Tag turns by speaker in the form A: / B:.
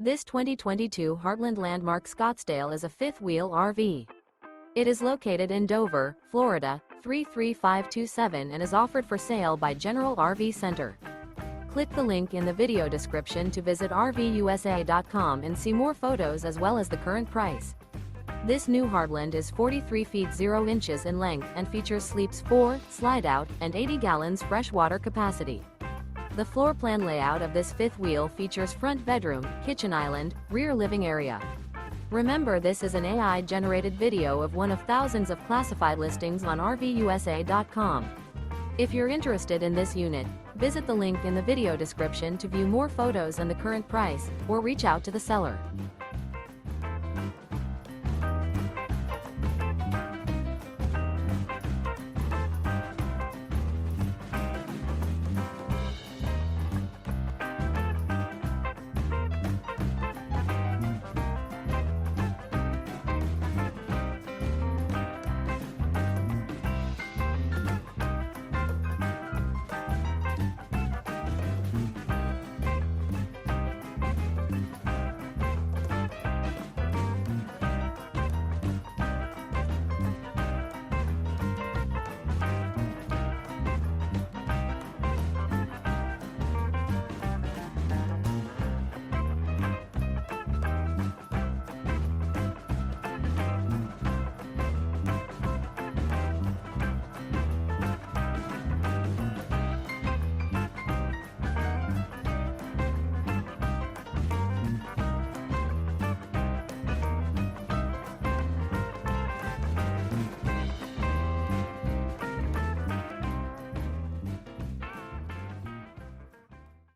A: This 2022 Heartland Landmark Scottsdale is a fifth-wheel RV. It is located in Dover, Florida, 33527 and is offered for sale by General RV Center. Click the link in the video description to visit RVUSA.com and see more photos as well as the current price. This new Heartland is 43 feet 0 inches in length and features sleeps 4, slide-out, and 80 gallons freshwater capacity. The floor plan layout of this fifth wheel features front bedroom, kitchen island, rear living area. Remember, this is an AI-generated video of one of thousands of classified listings on RVUSA.com. If you're interested in this unit, visit the link in the video description to view more photos and the current price, or reach out to the seller.